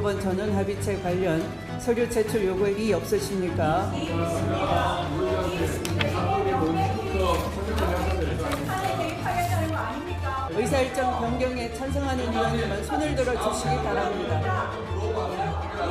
대법원 전원 합의체 관련 서류 제출 요구에 이의 없으십니까? 의사일정 변경에 찬성하는 위원님은 손을 들어 주시기 바랍니다.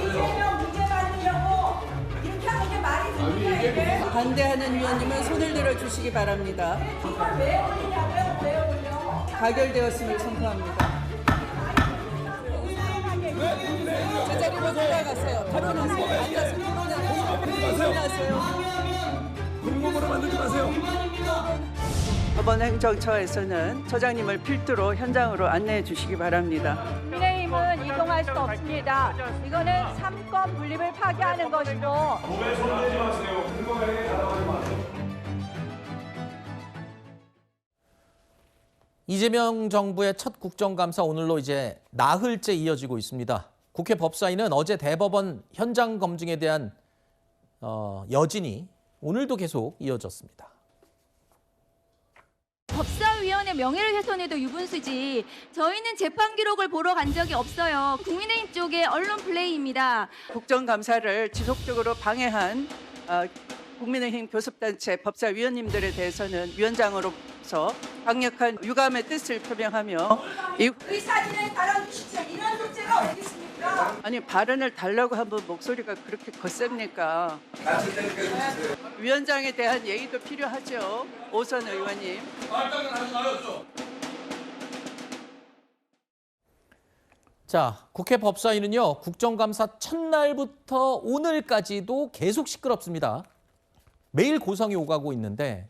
이재명 문제 만들려고 이렇게 하는 게 말이 됩니까 이게? 반대하는 위원님은 손을 들어 주시기 바랍니다. 이걸 왜 올리냐고요? 왜 올려? 가결되었음을 선포합니다. 제자리로 돌아가세요. 토론하세요. 앉아서 토론하세요. 공범으로 만들지 마세요. 법원 행정처에서는 처장님을 필두로 현장으로 안내해 주시기 바랍니다. 국민의힘은 이동할 수 없습니다. 이거는 3권 분립을 파기하는 것이고 이재명 정부의 첫 국정감사 오늘로 이제 나흘째 이어지고 있습니다. 국회 법사위는 어제 대법원 현장 검증에 대한 여진이 오늘도 계속 이어졌습니다. 법사위원회 명예를 훼손해도 유분수지. 저희는 재판 기록을 보러 간 적이 없어요. 국민의힘 쪽의 언론 플레이입니다. 국정감사를 지속적으로 방해한 국민의힘 교섭단체 법사위원님들에 대해서는 위원장으로서 강력한 유감의 뜻을 표명하며 의사진행 발언 주십시오. 이런 숙제가 어디 있습니까? 아니 발언을 달라고 하면 목소리가 그렇게 거셉니까? 위원장에 대한 예의도 필요하죠. 오선 의원님. 자, 국회 법사위는요, 국정감사 첫날부터 오늘까지도 계속 시끄럽습니다. 매일 고성이 오가고 있는데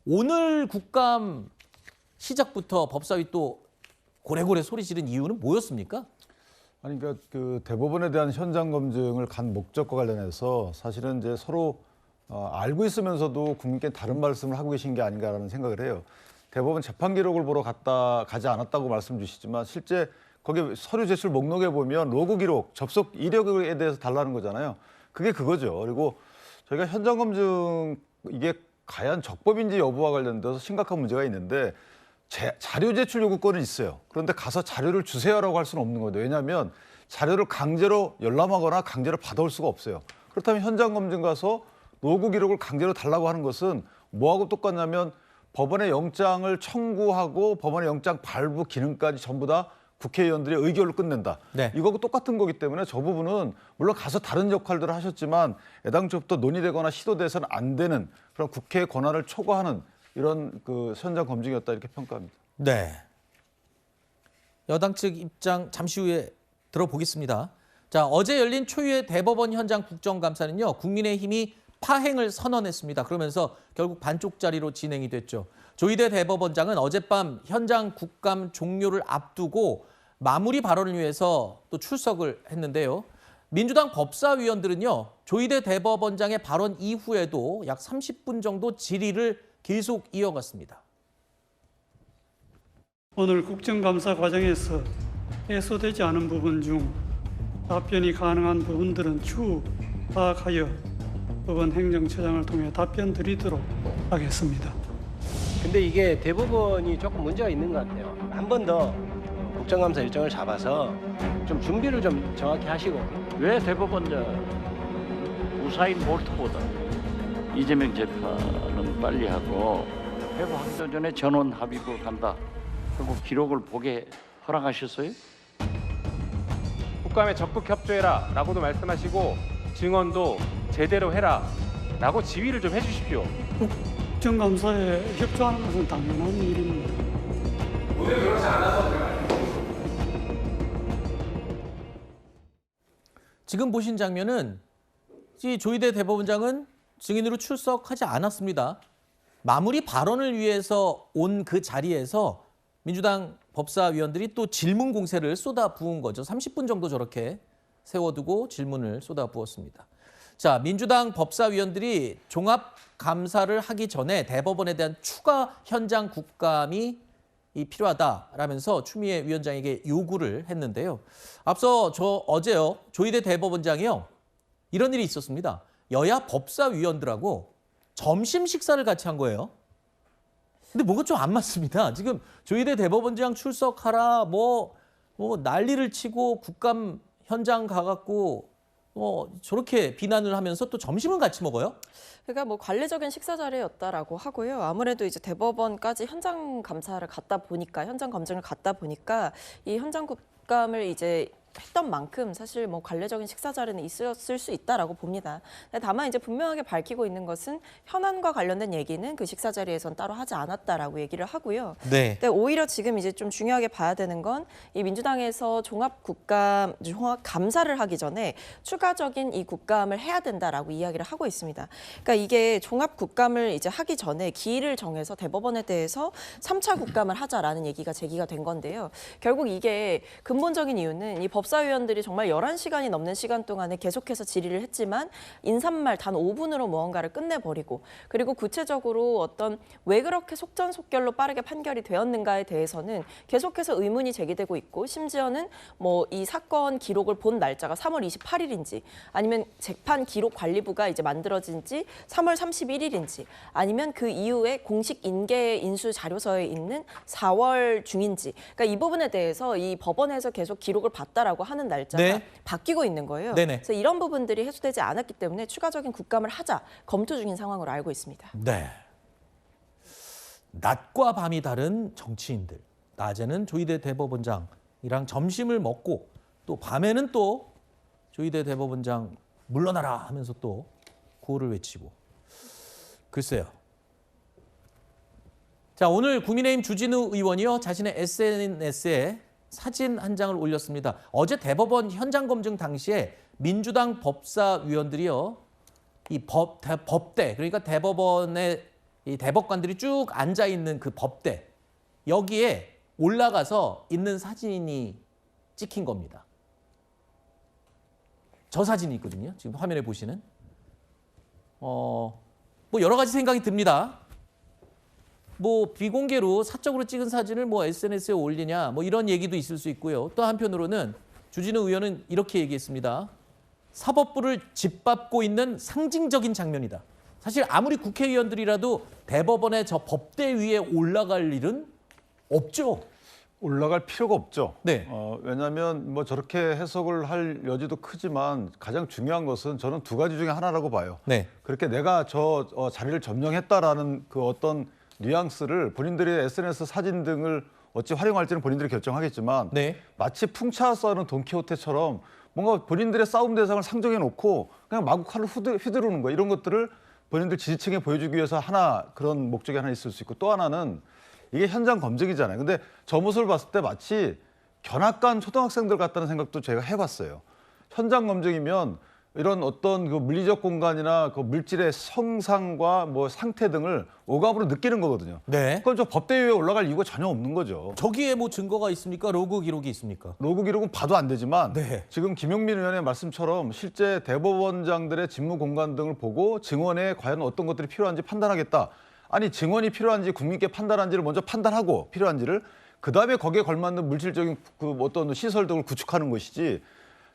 오늘 국감 시작부터 법사위 또 고래고래 소리 지른 이유는 뭐였습니까? 아니 그러니까 그 대법원에 대한 현장 검증을 간 목적과 관련해서 사실은 이제 서로 알고 있으면서도 국민께 다른 말씀을 하고 계신 게 아닌가라는 생각을 해요. 대법원 재판 기록을 보러 가지 않았다고 말씀 주시지만 실제 거기 서류 제출 목록에 보면 로그 기록, 접속 이력에 대해서 달라는 거잖아요. 그게 그거죠. 그리고 저희가 현장 검증 이게 과연 적법인지 여부와 관련돼서 심각한 문제가 있는데 자료 제출 요구권은 있어요. 그런데 가서 자료를 주세요라고 할 수는 없는 거죠. 왜냐하면 자료를 강제로 열람하거나 강제로 받아올 수가 없어요. 그렇다면 현장 검증 가서 로그 기록을 강제로 달라고 하는 것은 뭐하고 똑같냐면 법원의 영장을 청구하고 법원의 영장 발부 기능까지 전부 다 국회의원들의 의결로 끝낸다. 네. 이거하고 똑같은 거기 때문에 저 부분은 물론 가서 다른 역할들을 하셨지만 애당초부터 논의되거나 시도돼서는 안 되는 그런 국회의 권한을 초과하는 이런 그 현장 검증이었다 이렇게 평가합니다. 네. 여당 측 입장 잠시 후에 들어보겠습니다. 자, 어제 열린 초유의 대법원 현장 국정감사는요, 국민의힘이 파행을 선언했습니다. 그러면서 결국 반쪽짜리로 진행이 됐죠. 조희대 대법원장은 어젯밤 현장 국감 종료를 앞두고 마무리 발언을 위해서 또 출석을 했는데요. 민주당 법사위원들은요, 조희대 대법원장의 발언 이후에도 약 30분 정도 질의를 계속 이어갔습니다. 오늘 국정감사 과정에서 해소되지 않은 부분 중 답변이 가능한 부분들은 추후 파악하여 법원 행정처장을 통해 답변 드리도록 하겠습니다. 근데 이게 대법원이 조금 문제가 있는 것 같아요. 한 번 더 국정감사 일정을 잡아서 좀 준비를 좀 정확히 하시고. 왜 대법원 우사인 볼트보다 이재명 재판은 빨리 하고 회부 확정 전에 전원 합의로 간다 하고 기록을 보게 허락하셨어요? 국감에 적극 협조해라 라고도 말씀하시고 증언도 제대로 해라 라고 지휘를 좀 해주십시오. 국정감사에 협조하는 것은 당연한 일입니다. 오늘 그렇지 않아서 지금 보신 장면은 조희대 대법원장은 증인으로 출석하지 않았습니다. 마무리 발언을 위해서 온 그 자리에서 민주당 법사위원들이 또 질문 공세를 쏟아부은 거죠. 30분 정도 저렇게 세워두고 질문을 쏟아부었습니다. 자, 민주당 법사위원들이 종합 감사를 하기 전에 대법원에 대한 추가 현장 국감이 필요하다라면서 추미애 위원장에게 요구를 했는데요. 앞서 어제요, 조희대 대법원장이요, 이런 일이 있었습니다. 여야 법사위원들하고 점심 식사를 같이 한 거예요. 근데 뭔가 좀 안 맞습니다. 지금 조희대 대법원장 출석하라, 뭐 난리를 치고 국감 현장 가갖고 저렇게 비난을 하면서 또 점심은 같이 먹어요? 그러니까 뭐 관례적인 식사 자리였다라고 하고요. 아무래도 이제 대법원까지 현장 감사를 갔다 보니까 현장 검증을 갔다 보니까 이 현장 국감을 이제 했던 만큼 사실 뭐 관례적인 식사 자리는 있었을 수 있다라고 봅니다. 다만 이제 분명하게 밝히고 있는 것은 현안과 관련된 얘기는 그 식사 자리에선 따로 하지 않았다라고 얘기를 하고요. 네. 근데 오히려 지금 이제 좀 중요하게 봐야 되는 건 이 민주당에서 종합 감사를 하기 전에 추가적인 이 국감을 해야 된다라고 이야기를 하고 있습니다. 그러니까 이게 종합 국감을 이제 하기 전에 기일을 정해서 대법원에 대해서 3차 국감을 하자라는 얘기가 제기가 된 건데요. 결국 이게 근본적인 이유는 이 법사위원들이 정말 11시간이 넘는 시간 동안에 계속해서 질의를 했지만 인사말 단 5분으로 무언가를 끝내버리고 그리고 구체적으로 어떤 왜 그렇게 속전속결로 빠르게 판결이 되었는가에 대해서는 계속해서 의문이 제기되고 있고 심지어는 뭐 이 사건 기록을 본 날짜가 3월 28일인지 아니면 재판 기록 관리부가 이제 만들어진 지 3월 31일인지 아니면 그 이후에 공식 인계 인수 자료서에 있는 4월 중인지 그러니까 이 부분에 대해서 이 법원에서 계속 기록을 봤다라고 하는 날짜가 네. 바뀌고 있는 거예요. 네네. 그래서 이런 부분들이 해소되지 않았기 때문에 추가적인 국감을 하자 검토 중인 상황으로 알고 있습니다. 네. 낮과 밤이 다른 정치인들. 낮에는 조희대 대법원장이랑 점심을 먹고 또 밤에는 또 조희대 대법원장 물러나라 하면서 또 구호를 외치고. 글쎄요. 자, 오늘 국민의힘 주진우 의원이요 자신의 SNS에 사진 한 장을 올렸습니다. 어제 대법원 현장 검증 당시에 민주당 법사위원들이요 이 법대 그러니까 대법원의 이 대법관들이 쭉 앉아 있는 그 법대 여기에 올라가서 있는 사진이 찍힌 겁니다. 저 사진이 있거든요. 지금 화면에 보시는. 뭐 여러 가지 생각이 듭니다. 뭐 비공개로 사적으로 찍은 사진을 뭐 SNS에 올리냐 뭐 이런 얘기도 있을 수 있고요. 또 한편으로는 주진우 의원은 이렇게 얘기했습니다. 사법부를 짓밟고 있는 상징적인 장면이다. 사실 아무리 국회의원들이라도 대법원의 저 법대 위에 올라갈 일은 없죠. 올라갈 필요가 없죠. 네. 왜냐하면 뭐 저렇게 해석을 할 여지도 크지만 가장 중요한 것은 저는 두 가지 중에 하나라고 봐요. 네. 그렇게 내가 저 자리를 점령했다라는 그 어떤 뉘앙스를 본인들의 SNS 사진 등을 어찌 활용할지는 본인들이 결정하겠지만 네. 마치 풍차 싸는 돈키호테처럼 뭔가 본인들의 싸움 대상을 상정해 놓고 그냥 마구 칼을 휘두르는 거예요. 이런 것들을 본인들 지지층에 보여주기 위해서 하나 그런 목적이 하나 있을 수 있고 또 하나는 이게 현장 검증이잖아요. 근데 저 모습을 봤을 때 마치 견학간 초등학생들 같다는 생각도 제가 해봤어요. 현장 검증이면 이런 어떤 그 물리적 공간이나 그 물질의 성상과 뭐 상태 등을 오감으로 느끼는 거거든요. 네. 그건 저 법대 위에 올라갈 이유가 전혀 없는 거죠. 저기에 뭐 증거가 있습니까? 로그 기록이 있습니까? 로그 기록은 봐도 안 되지만 네. 지금 김용민 의원의 말씀처럼 실제 대법원장들의 직무 공간 등을 보고 증언에 과연 어떤 것들이 필요한지 판단하겠다. 아니 증언이 필요한지 국민께 판단한지를 먼저 판단하고 필요한지를 그다음에 거기에 걸맞는 물질적인 그 어떤 시설 등을 구축하는 것이지.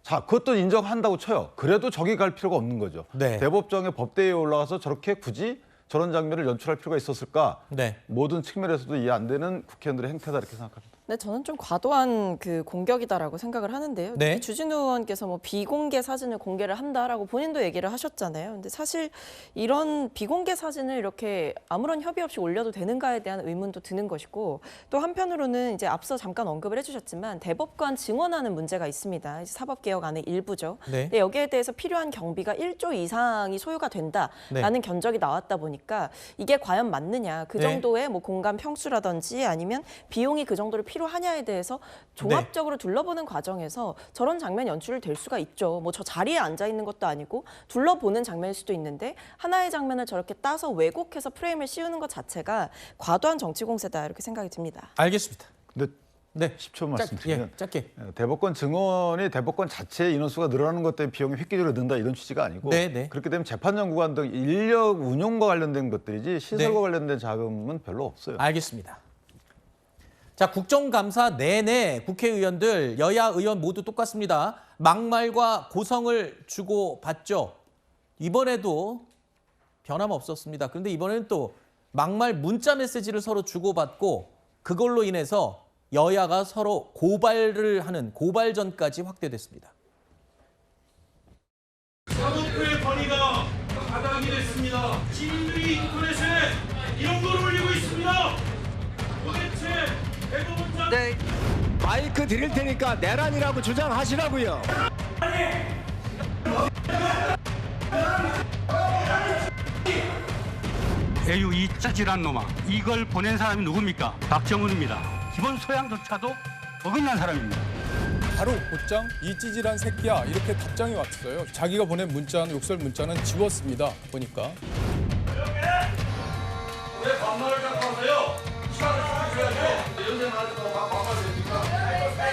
자, 그것도 인정한다고 쳐요. 그래도 저기 갈 필요가 없는 거죠. 네. 대법정의 법대에 올라가서 저렇게 굳이 저런 장면을 연출할 필요가 있었을까? 네. 모든 측면에서도 이해 안 되는 국회의원들의 행태다 이렇게 생각합니다. 네, 저는 좀 과도한 그 공격이다라고 생각을 하는데요. 네. 주진우 의원께서 뭐 비공개 사진을 공개를 한다라고 본인도 얘기를 하셨잖아요. 근데 사실 이런 비공개 사진을 이렇게 아무런 협의 없이 올려도 되는가에 대한 의문도 드는 것이고 또 한편으로는 이제 앞서 잠깐 언급을 해주셨지만 대법관 증언하는 문제가 있습니다. 사법개혁안의 일부죠. 네. 근데 여기에 대해서 필요한 경비가 1조 이상이 소요가 된다라는 네. 견적이 나왔다 보니까 이게 과연 맞느냐. 그 네. 정도의 뭐 공간 평수라든지 아니면 비용이 그 정도로 필요하냐에 대해서 종합적으로 둘러보는 과정에서 저런 장면 연출이 될 수가 있죠. 뭐 저 자리에 앉아 있는 것도 아니고 둘러보는 장면일 수도 있는데 하나의 장면을 저렇게 따서 왜곡해서 프레임을 씌우는 것 자체가 과도한 정치 공세다 이렇게 생각이 듭니다. 알겠습니다. 근데 네. 10초 말씀드리면 짧게. 대법관 증언이 대법관 자체의 인원수가 늘어나는 것 때문에 비용이 획기적으로 는다 이런 취지가 아니고 네, 네. 그렇게 되면 재판연구관 등 인력 운용과 관련된 것들이지 시설과 네. 관련된 자금은 별로 없어요. 알겠습니다. 자, 국정감사 내내 국회의원들, 여야 의원 모두 똑같습니다. 막말과 고성을 주고받죠. 이번에도 변함없었습니다. 그런데 이번에는 또 막말 문자 메시지를 서로 주고받고 그걸로 인해서 여야가 서로 고발을 하는 고발전까지 확대됐습니다. 이 인터넷에 이런 걸 올리고 있습니다. 도대체 대법원장 네, 마이크 드릴 테니까 내란이라고 주장하시라고요. 에휴 이 찌질한 놈아. 이걸 보낸 사람이 누굽니까? 박정훈입니다. 기본 소양조차도 어긋난 사람입니다. 바로 곧장 이 찌질한 새끼야 이렇게 답장이 왔어요. 자기가 보낸 문자는 욕설 문자는 지웠습니다. 보니까. 왜 반말을 자꾸 하세요? 시간을 주셔야죠. 연세 나가지고 반말 됩니까?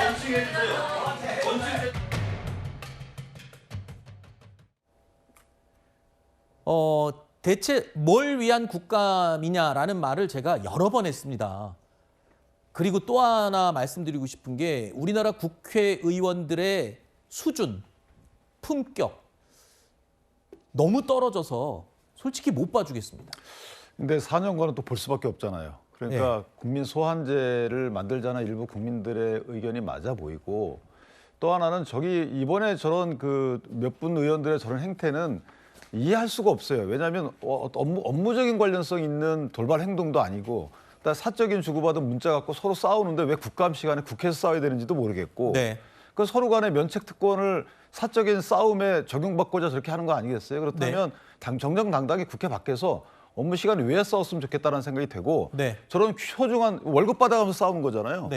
원칙해 주세요. 원칙. 대체 뭘 위한 국감이냐라는 말을 제가 여러 번 했습니다. 그리고 또 하나 말씀드리고 싶은 게 우리나라 국회의원들의 수준, 품격 너무 떨어져서 솔직히 못 봐주겠습니다. 근데 4년간은 또 볼 수밖에 없잖아요. 그러니까 국민 소환제를 만들자는 일부 국민들의 의견이 맞아 보이고 또 하나는 이번에 저런 그 몇 분 의원들의 저런 행태는 이해할 수가 없어요. 왜냐하면 업무적인 관련성 있는 돌발 행동도 아니고 사적인 주고받은 문자 갖고 서로 싸우는데 왜 국감 시간에 국회에서 싸워야 되는지도 모르겠고 그 서로 간의 면책 특권을 사적인 싸움에 적용받고자 저렇게 하는 거 아니겠어요? 그렇다면 정정당당히 국회 밖에서 업무 시간에 왜 싸웠으면 좋겠다는 생각이 되고 저런 소중한 월급 받아가면서 싸우는 거잖아요.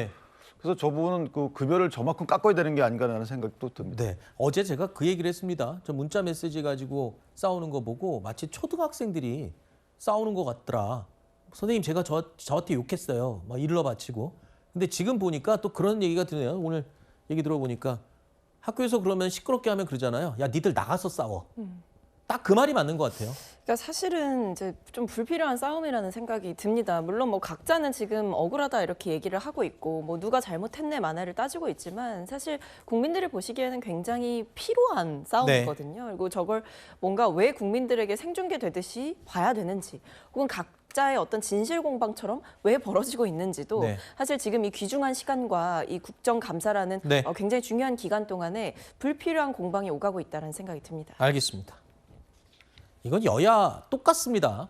그래서 저 부분은 그 급여를 저만큼 깎아야 되는 게 아닌가라는 생각도 듭니다. 어제 제가 그 얘기를 했습니다. 저 문자 메시지 가지고 싸우는 거 보고 마치 초등학생들이 싸우는 것 같더라. 선생님 제가 저한테 욕했어요. 막 일러 바치고. 근데 지금 보니까 또 그런 얘기가 드네요. 오늘 얘기 들어보니까 학교에서 그러면 시끄럽게 하면 그러잖아요. 야 니들 나가서 싸워. 딱 그 말이 맞는 것 같아요. 그러니까 사실은 이제 좀 불필요한 싸움이라는 생각이 듭니다. 물론 뭐 각자는 지금 억울하다 이렇게 얘기를 하고 있고 뭐 누가 잘못했네 마나를 따지고 있지만 사실 국민들이 보시기에는 굉장히 필요한 싸움이거든요. 그리고 저걸 뭔가 왜 국민들에게 생중계되듯이 봐야 되는지 혹은 각자의 어떤 진실 공방처럼 왜 벌어지고 있는지도 사실 지금 이 귀중한 시간과 이 국정감사라는 굉장히 중요한 기간 동안에 불필요한 공방이 오가고 있다는 생각이 듭니다. 알겠습니다. 이건 여야 똑같습니다.